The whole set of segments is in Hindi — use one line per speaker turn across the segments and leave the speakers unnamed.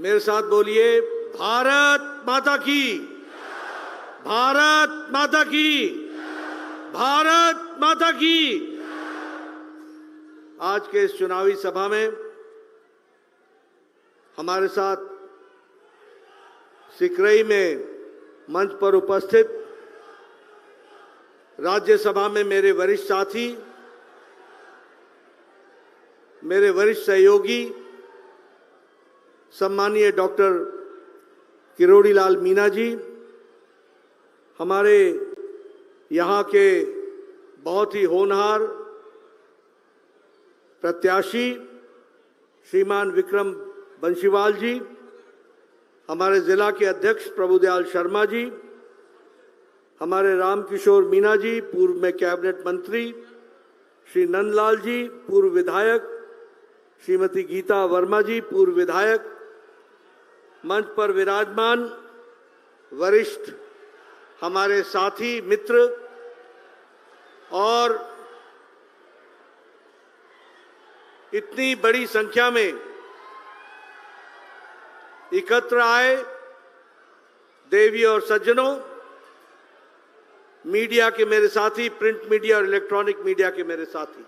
मेरे साथ बोलिए, भारत माता की, भारत माता की, भारत माता की। आज के इस चुनावी सभा में हमारे साथ सिकरई में मंच पर उपस्थित राज्यसभा में मेरे वरिष्ठ साथी, मेरे वरिष्ठ सहयोगी सम्मानीय डॉक्टर किरोड़ी लाल मीणा जी, हमारे यहाँ के बहुत ही होनहार प्रत्याशी श्रीमान विक्रम बंशीवाल जी, हमारे जिला के अध्यक्ष प्रभुदयाल शर्मा जी, हमारे रामकिशोर मीणा जी, पूर्व में कैबिनेट मंत्री, श्री नंदलाल जी, पूर्व विधायक, श्रीमती गीता वर्मा जी, पूर्व विधायक, मंच पर विराजमान वरिष्ठ हमारे साथी मित्र और इतनी बड़ी संख्या में एकत्र आए देवी और सज्जनों, मीडिया के मेरे साथी, प्रिंट मीडिया और इलेक्ट्रॉनिक मीडिया के मेरे साथी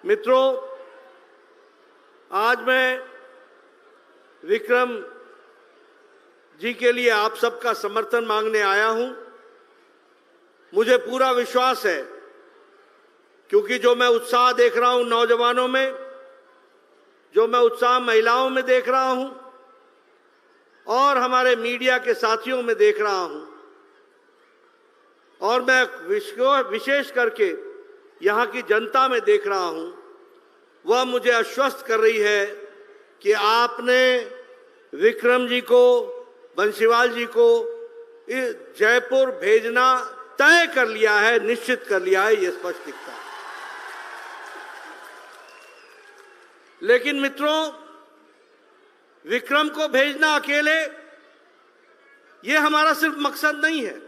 मित्रों, आज मैं विक्रम जी के लिए आप सबका समर्थन मांगने आया हूं। मुझे पूरा विश्वास है, क्योंकि जो मैं उत्साह देख रहा हूं नौजवानों में, जो मैं उत्साह महिलाओं में देख रहा हूं और हमारे मीडिया के साथियों में देख रहा हूं, और मैं विशेष करके यहाँ की जनता में देख रहा हूं, वह मुझे आश्वस्त कर रही है कि आपने विक्रम जी को, बंशीवाल जी को जयपुर भेजना तय कर लिया है, निश्चित कर लिया है, यह स्पष्ट दिखता है। लेकिन मित्रों, विक्रम को भेजना अकेले यह हमारा सिर्फ मकसद नहीं है।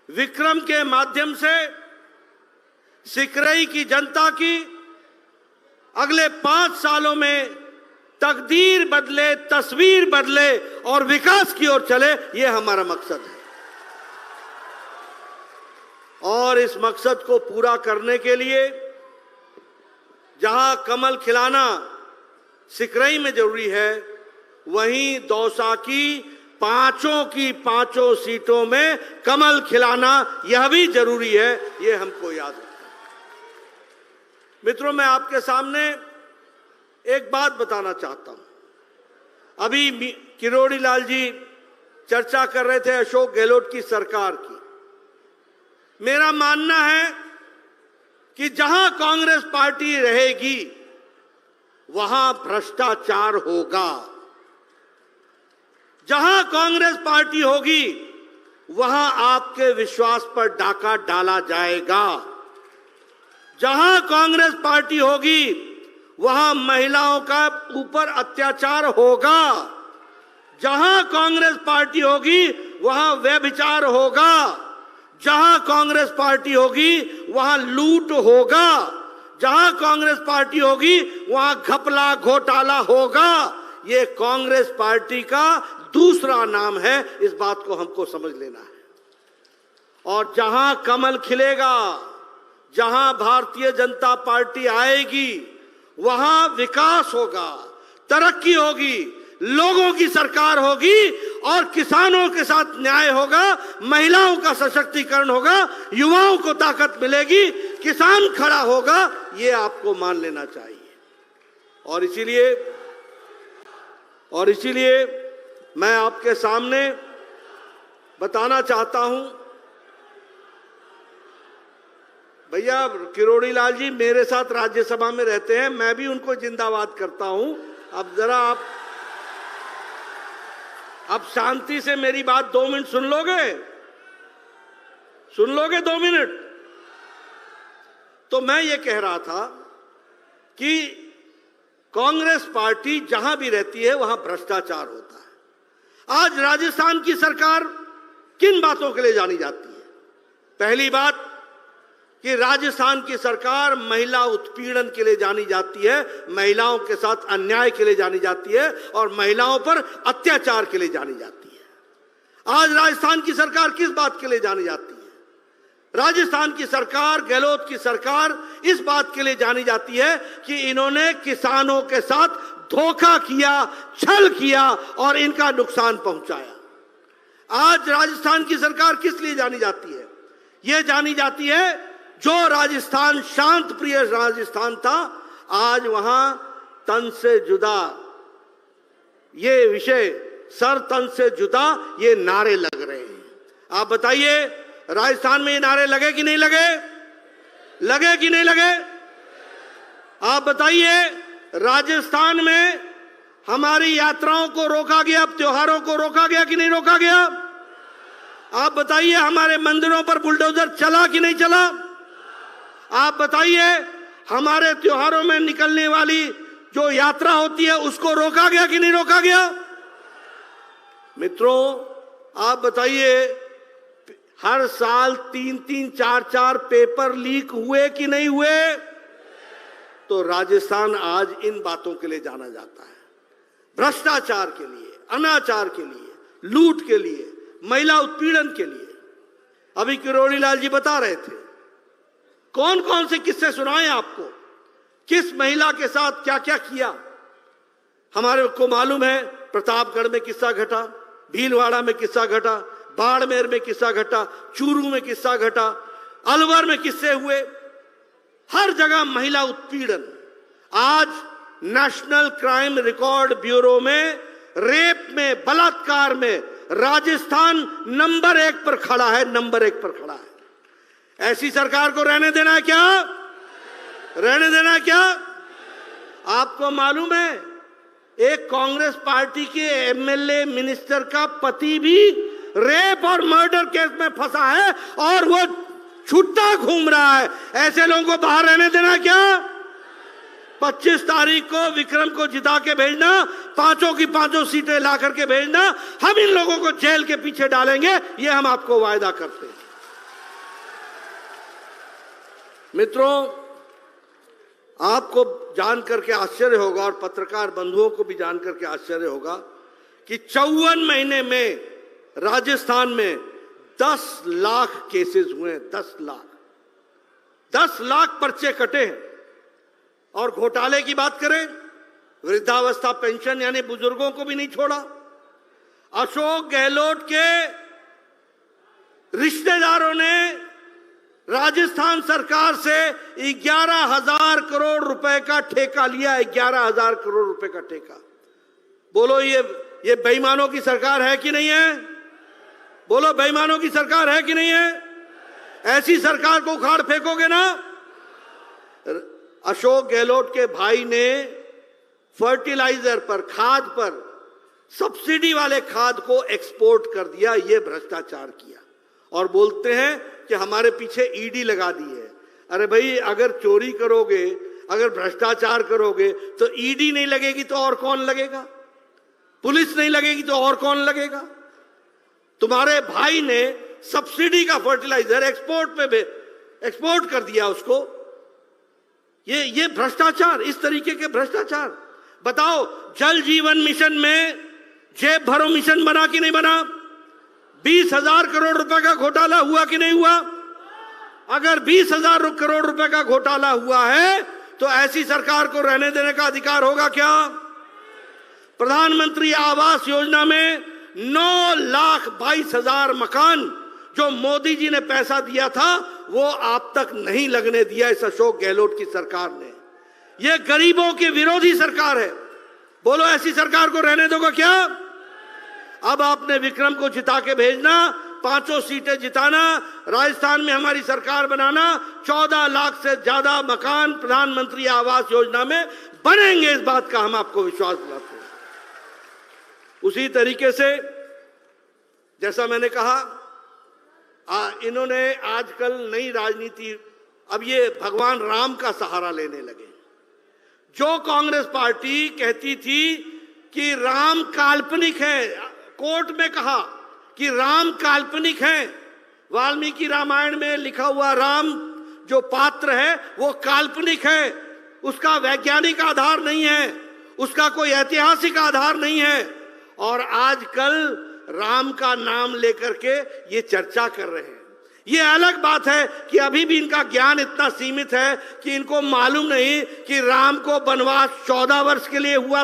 विक्रम के माध्यम से सिकरई की जनता की अगले 5 सालों में तकदीर बदले, तस्वीर बदले और विकास की ओर चले, यह हमारा मकसद है। और इस मकसद को पूरा करने के लिए जहां कमल खिलाना सिकरई में जरूरी है, वहीं दौसा की पांचों सीटों में कमल खिलाना यह भी जरूरी है, यह हमको याद रखना है। मित्रों, मैं आपके सामने एक बात बताना चाहता हूं। अभी किरोड़ी लाल जी चर्चा कर रहे थे अशोक गहलोत की सरकार की। मेरा मानना है कि जहां कांग्रेस पार्टी रहेगी वहां भ्रष्टाचार होगा। जहां कांग्रेस पार्टी होगी वहां आपके विश्वास पर डाका डाला जाएगा। जहां कांग्रेस पार्टी होगी वहां महिलाओं का ऊपर अत्याचार होगा। जहां कांग्रेस पार्टी होगी वहां व्यभिचार होगा। जहां कांग्रेस पार्टी होगी वहां लूट होगा। जहां कांग्रेस पार्टी होगी वहां घपला घोटाला होगा। ये कांग्रेस पार्टी का दूसरा नाम है, इस बात को हमको समझ लेना है। और जहां कमल खिलेगा, जहां भारतीय जनता पार्टी आएगी, वहां विकास होगा, तरक्की होगी, लोगों की सरकार होगी और किसानों के साथ न्याय होगा, महिलाओं का सशक्तिकरण होगा, युवाओं को ताकत मिलेगी, किसान खड़ा होगा, ये आपको मान लेना चाहिए। और इसीलिए मैं आपके सामने बताना चाहता हूं, भैया किरोड़ी लाल जी मेरे साथ राज्यसभा में रहते हैं, मैं भी उनको जिंदाबाद करता हूं। अब जरा आप शांति से मेरी बात 2 मिनट सुन लोगे? 2 मिनट? तो मैं ये कह रहा था कि कांग्रेस पार्टी जहां भी रहती है वहां भ्रष्टाचार होता है। आज राजस्थान की सरकार किन बातों के लिए जानी जाती है? पहली बात कि राजस्थान की सरकार महिला उत्पीड़न के लिए जानी जाती है, महिलाओं के साथ अन्याय के लिए जानी जाती है और महिलाओं पर अत्याचार के लिए जानी जाती है। आज राजस्थान की सरकार किस बात के लिए जानी जाती है? राजस्थान की सरकार, गहलोत की सरकार इस बात के लिए जानी जाती है कि इन्होंने किसानों के साथ धोखा किया, छल किया और इनका नुकसान पहुंचाया। आज राजस्थान की सरकार किस लिए जानी जाती है? यह जानी जाती है जो राजस्थान शांत प्रिय राजस्थान था, आज वहां तन से जुदा, ये विषय सर तन से जुदा, ये नारे लग रहे हैं। आप बताइए राजस्थान में ये नारे लगे कि नहीं लगे? लगे कि नहीं लगे? आप बताइए राजस्थान में हमारी यात्राओं को रोका गया, त्योहारों को रोका गया कि नहीं रोका गया? आप बताइए हमारे मंदिरों पर बुलडोजर चला कि नहीं चला? आप बताइए हमारे त्योहारों में निकलने वाली जो यात्रा होती है उसको रोका गया कि नहीं रोका गया? मित्रों, आप बताइए हर साल 3-3, 4-4 पेपर लीक हुए कि नहीं हुए? तो राजस्थान आज इन बातों के लिए जाना जाता है, भ्रष्टाचार के लिए, अनाचार के लिए, लूट के लिए, महिला उत्पीड़न के लिए। अभी किरोड़ी लाल जी बता रहे थे, कौन कौन से किस्से सुनाए आपको, किस महिला के साथ क्या क्या किया। हमारे को मालूम है प्रतापगढ़ में किस्सा घटा, भीलवाड़ा में किस्सा घटा, बाड़मेर में किस्सा घटा, चूरू में किस्सा घटा, अलवर में किस्से हुए, हर जगह महिला उत्पीड़न। आज नेशनल क्राइम रिकॉर्ड ब्यूरो में रेप में, बलात्कार में राजस्थान नंबर 1 पर खड़ा है, नंबर 1 पर खड़ा है। ऐसी सरकार को रहने देना है क्या? रहने देना है क्या? आपको मालूम है एक कांग्रेस पार्टी के एमएलए मिनिस्टर का पति भी रेप और मर्डर केस में फंसा है और वो छुट्टा घूम रहा है। ऐसे लोगों को बाहर रहने देना क्या? 25 तारीख को विक्रम को जिता के भेजना, 5 की 5 सीटें ला करके भेजना, हम इन लोगों को जेल के पीछे डालेंगे, ये हम आपको वायदा करते हैं। मित्रों, आपको जान करके आश्चर्य होगा और पत्रकार बंधुओं को भी जान करके आश्चर्य होगा कि 54 महीने में राजस्थान में 10 लाख केसेस हुए हैं। 10 लाख पर्चे कटे हैं। और घोटाले की बात करें, वृद्धावस्था पेंशन यानी बुजुर्गों को भी नहीं छोड़ा। अशोक गहलोत के रिश्तेदारों ने राजस्थान सरकार से 11,000 करोड़ रुपए का ठेका लिया। 11,000 करोड़ रुपए का ठेका। बोलो ये बेईमानों की सरकार है कि नहीं है? बोलो बेईमानों की सरकार है कि नहीं है? ऐसी सरकार को उखाड़ फेंकोगे ना? अशोक गहलोत के भाई ने फर्टिलाइजर पर, खाद पर, सब्सिडी वाले खाद को एक्सपोर्ट कर दिया। ये भ्रष्टाचार किया और बोलते हैं कि हमारे पीछे ईडी लगा दी है। अरे भाई, अगर चोरी करोगे, अगर भ्रष्टाचार करोगे तो ईडी नहीं लगेगी तो और कौन लगेगा? पुलिस नहीं लगेगी तो और कौन लगेगा? तुम्हारे भाई ने सब्सिडी का फर्टिलाइजर एक्सपोर्ट कर दिया उसको। ये भ्रष्टाचार, इस तरीके के भ्रष्टाचार। बताओ, जल जीवन मिशन में जेब भरो मिशन बना कि नहीं बना? 20,000 करोड़ रुपए का घोटाला हुआ कि नहीं हुआ? अगर 20,000 करोड़ रुपए का घोटाला हुआ है तो ऐसी सरकार को रहने देने का अधिकार होगा क्या? प्रधानमंत्री आवास योजना में 9,22,000 मकान जो मोदी जी ने पैसा दिया था वो आप तक नहीं लगने दिया इस अशोक गहलोत की सरकार ने। ये गरीबों की विरोधी सरकार है। बोलो ऐसी सरकार को रहने दोगे क्या? अब आपने विक्रम को जिता के भेजना, 5 सीटें जिताना, राजस्थान में हमारी सरकार बनाना, 14 लाख से ज्यादा मकान प्रधानमंत्री आवास योजना में बनेंगे, इस बात का हम आपको विश्वास दिलाते हैं। उसी तरीके से जैसा मैंने कहा, इन्होंने आजकल नई राजनीति, अब ये भगवान राम का सहारा लेने लगे। जो कांग्रेस पार्टी कहती थी कि राम काल्पनिक है, कोर्ट में कहा कि राम काल्पनिक है, वाल्मीकि रामायण में लिखा हुआ राम जो पात्र है वो काल्पनिक है, उसका वैज्ञानिक आधार नहीं है, उसका कोई ऐतिहासिक आधार नहीं है। और आजकल राम का नाम लेकर के ये चर्चा कर रहे हैं। ये अलग बात है कि अभी भी इनका ज्ञान इतना सीमित है कि इनको मालूम नहीं कि राम को वनवास 14 वर्ष के लिए हुआ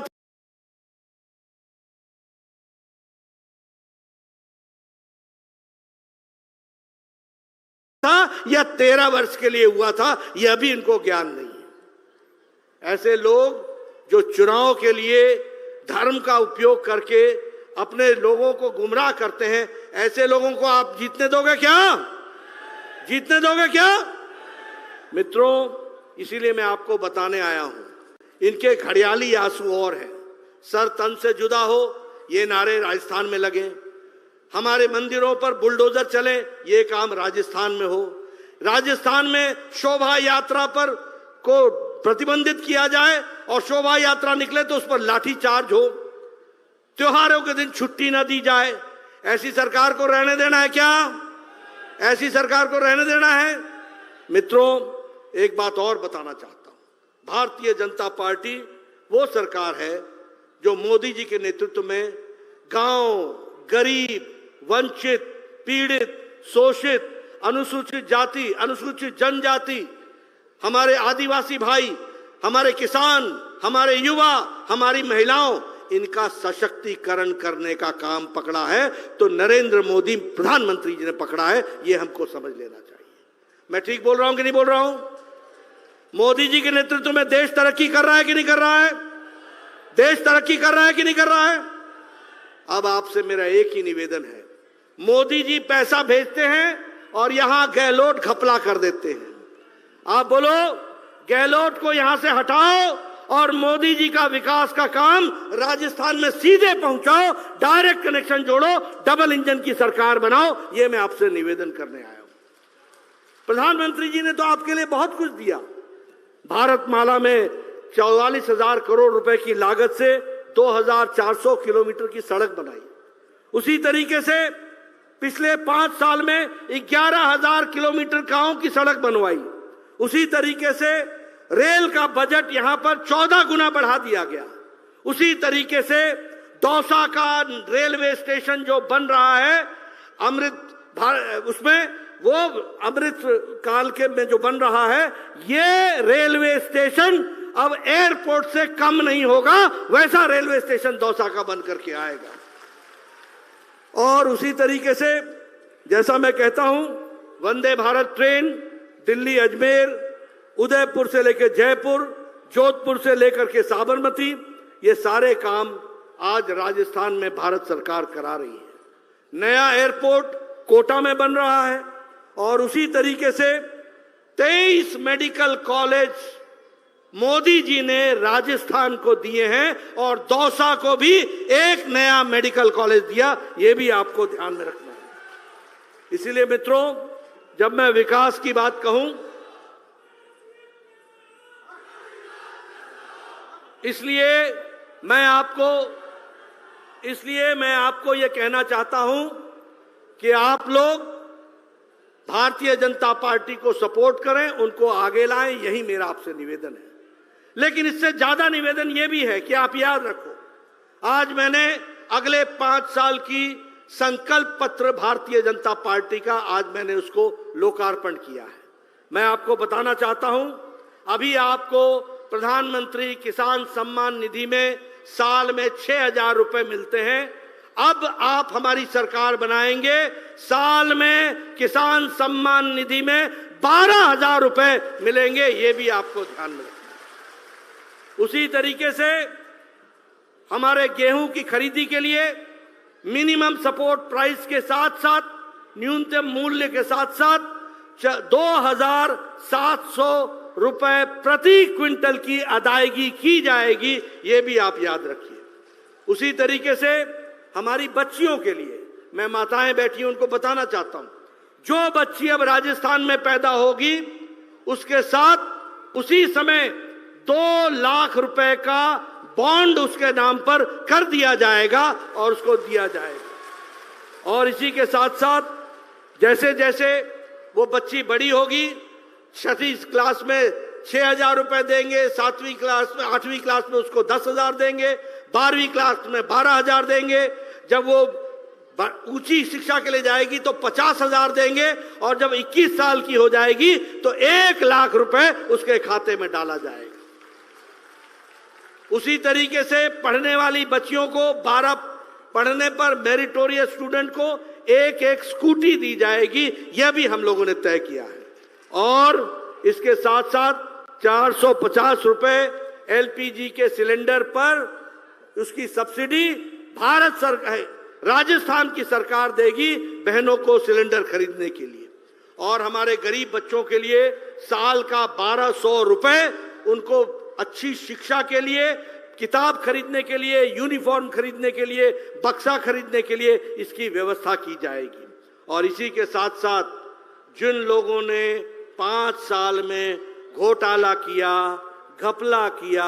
था या 13 वर्ष के लिए हुआ था, यह भी इनको ज्ञान नहीं है। ऐसे लोग जो चुनाव के लिए धर्म का उपयोग करके अपने लोगों को गुमराह करते हैं, ऐसे लोगों को आप जीतने दोगे क्या? जीतने दोगे क्या? मित्रों, इसीलिए मैं आपको बताने आया हूं, इनके घड़ियाली आंसू और हैं। सर तन से जुदा हो, ये नारे राजस्थान में लगे। हमारे मंदिरों पर बुलडोजर चले, ये काम राजस्थान में हो। राजस्थान में शोभा यात्रा पर को प्रतिबंधित किया जाए और शोभा यात्रा निकले तो उस पर लाठी चार्ज हो। त्योहारों के दिन छुट्टी न दी जाए। ऐसी सरकार को रहने देना है क्या? ऐसी सरकार को रहने देना है? मित्रों, एक बात और बताना चाहता हूं। भारतीय जनता पार्टी वो सरकार है जो मोदी जी के नेतृत्व में गांव, गरीब, वंचित, पीड़ित, शोषित, अनुसूचित जाति, अनुसूचित जनजाति, हमारे आदिवासी भाई, हमारे किसान, हमारे युवा, हमारी महिलाओं, इनका सशक्तिकरण करने का काम पकड़ा है। तो नरेंद्र मोदी प्रधानमंत्री जी ने पकड़ा है, यह हमको समझ लेना चाहिए। मैं ठीक बोल रहा हूं कि नहीं बोल रहा हूं? मोदी जी के नेतृत्व में देश तरक्की कर रहा है कि नहीं कर रहा है? देश तरक्की कर रहा है कि नहीं कर रहा है? अब आपसे मेरा एक ही निवेदन है, मोदी जी पैसा भेजते हैं और यहां गहलोत घपला कर देते हैं। आप बोलो, गहलोत को यहां से हटाओ और मोदी जी का विकास का काम राजस्थान में सीधे पहुंचाओ, डायरेक्ट कनेक्शन जोड़ो, डबल इंजन की सरकार बनाओ। यह मैं आपसे निवेदन करने आया हूं। प्रधानमंत्री जी ने तो आपके लिए बहुत कुछ दिया। भारतमाला में 44,000 करोड़ रुपए की लागत से 2,400 किलोमीटर की सड़क बनाई। उसी तरीके से पिछले 5 साल में 11,000 किलोमीटर गांव की सड़क बनवाई। उसी तरीके से रेल का बजट यहां पर 14 गुना बढ़ा दिया गया। उसी तरीके से दौसा का रेलवे स्टेशन जो बन रहा है, उसमें वो अमृत काल के में जो बन रहा है, ये रेलवे स्टेशन अब एयरपोर्ट से कम नहीं होगा, वैसा रेलवे स्टेशन दौसा का बन करके आएगा। और उसी तरीके से जैसा मैं कहता हूं, वंदे भारत ट्रेन दिल्ली अजमेर, उदयपुर से लेकर जयपुर, जोधपुर से लेकर के साबरमती, ये सारे काम आज राजस्थान में भारत सरकार करा रही है। नया एयरपोर्ट कोटा में बन रहा है और उसी तरीके से 23 मेडिकल कॉलेज मोदी जी ने राजस्थान को दिए हैं और दौसा को भी एक नया मेडिकल कॉलेज दिया। यह भी आपको ध्यान में रखना है। इसीलिए मित्रों, जब मैं विकास की बात कहूं, इसलिए मैं आपको यह कहना चाहता हूं कि आप लोग भारतीय जनता पार्टी को सपोर्ट करें, उनको आगे लाएं, यही मेरा आपसे निवेदन है। लेकिन इससे ज्यादा निवेदन यह भी है कि आप याद रखो, आज मैंने अगले 5 साल की संकल्प पत्र भारतीय जनता पार्टी का आज मैंने उसको लोकार्पण किया है। मैं आपको बताना चाहता हूं, अभी आपको प्रधानमंत्री किसान सम्मान निधि में साल में 6,000 रुपए मिलते हैं। अब आप हमारी सरकार बनाएंगे, साल में किसान सम्मान निधि में 12,000 रुपए मिलेंगे। ये भी आपको ध्यान में रखना है। उसी तरीके से हमारे गेहूं की खरीदी के लिए मिनिमम सपोर्ट प्राइस के साथ साथ, न्यूनतम मूल्य के साथ साथ 2,700 रुपए प्रति क्विंटल की अदायगी की जाएगी। ये भी आप याद रखिए। उसी तरीके से हमारी बच्चियों के लिए, मैं माताएं बैठी उनको बताना चाहता हूं, जो बच्ची अब राजस्थान में पैदा होगी उसके साथ उसी समय 2 लाख रुपए का बॉन्ड उसके नाम पर कर दिया जाएगा और उसको दिया जाएगा। और इसी के साथ साथ जैसे जैसे वो बच्ची बड़ी होगी, छठी क्लास में 6,000 रुपए देंगे, 7वीं क्लास में 8वीं क्लास में उसको 10,000 देंगे, 12वीं क्लास में 12,000 देंगे, जब वो ऊंची शिक्षा के लिए जाएगी तो 50,000 देंगे, और जब 21 साल की हो जाएगी तो 1 लाख रुपए उसके खाते में डाला जाएगा। उसी तरीके से पढ़ने वाली बच्चियों को 12 पढ़ने पर मेरिटोरियस स्टूडेंट को एक स्कूटी दी जाएगी, यह भी हम लोगों ने तय किया है। और इसके साथ साथ 450 रुपए एलपीजी के सिलेंडर पर उसकी सब्सिडी भारत सरकार, राजस्थान की सरकार देगी बहनों को सिलेंडर खरीदने के लिए। और हमारे गरीब बच्चों के लिए साल का 1,200 रुपए उनको अच्छी शिक्षा के लिए, किताब खरीदने के लिए, यूनिफॉर्म खरीदने के लिए, बक्सा खरीदने के लिए इसकी व्यवस्था की जाएगी। और इसी के साथ साथ जिन लोगों ने 5 साल में घोटाला किया, घपला किया,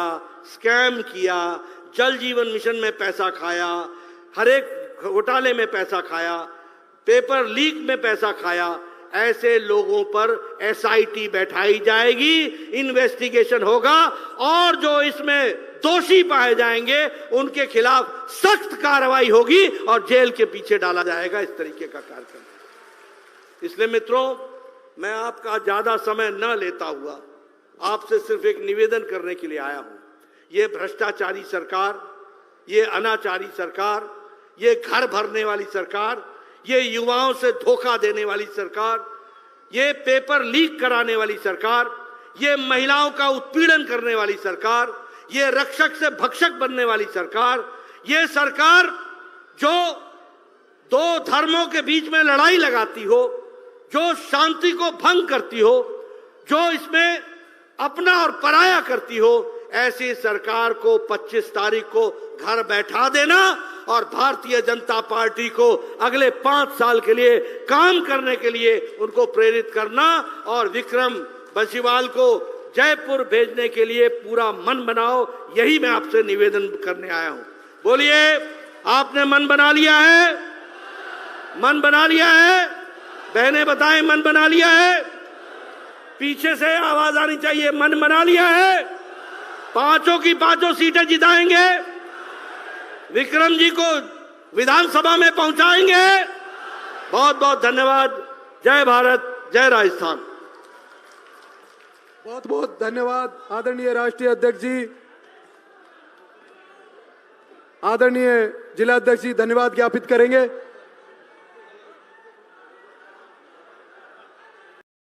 स्कैम किया, जल जीवन मिशन में पैसा खाया, हर एक घोटाले में पैसा खाया, पेपर लीक में पैसा खाया, ऐसे लोगों पर एसआईटी बैठाई जाएगी, इन्वेस्टिगेशन होगा, और जो इसमें दोषी पाए जाएंगे उनके खिलाफ सख्त कार्रवाई होगी और जेल के पीछे डाला जाएगा। इस तरीके का कार्यक्रम। इसलिए मित्रों, मैं आपका ज्यादा समय न लेता हुआ आपसे सिर्फ एक निवेदन करने के लिए आया हूं। ये भ्रष्टाचारी सरकार, ये अनाचारी सरकार, ये घर भरने वाली सरकार, ये युवाओं से धोखा देने वाली सरकार, ये पेपर लीक कराने वाली सरकार, ये महिलाओं का उत्पीड़न करने वाली सरकार, ये रक्षक से भक्षक बनने वाली सरकार, ये सरकार जो 2 धर्मों के बीच में लड़ाई लगाती हो, जो शांति को भंग करती हो, जो इसमें अपना और पराया करती हो, ऐसी सरकार को 25 तारीख को घर बैठा देना और भारतीय जनता पार्टी को अगले 5 साल के लिए काम करने के लिए उनको प्रेरित करना, और विक्रम बंसीवाल को जयपुर भेजने के लिए पूरा मन बनाओ। यही मैं आपसे निवेदन करने आया हूं। बोलिए, आपने मन बना लिया है? मन बना लिया है? बहनें बताएं, मन बना लिया है? पीछे से आवाज आनी चाहिए, मन बना लिया है? 5 की 5 सीटें जिताएंगे, विक्रम जी को विधानसभा में पहुंचाएंगे। बहुत बहुत धन्यवाद। जय भारत, जय राजस्थान।
बहुत बहुत धन्यवाद आदरणीय राष्ट्रीय अध्यक्ष जी। आदरणीय जिला अध्यक्ष जी धन्यवाद ज्ञापित करेंगे।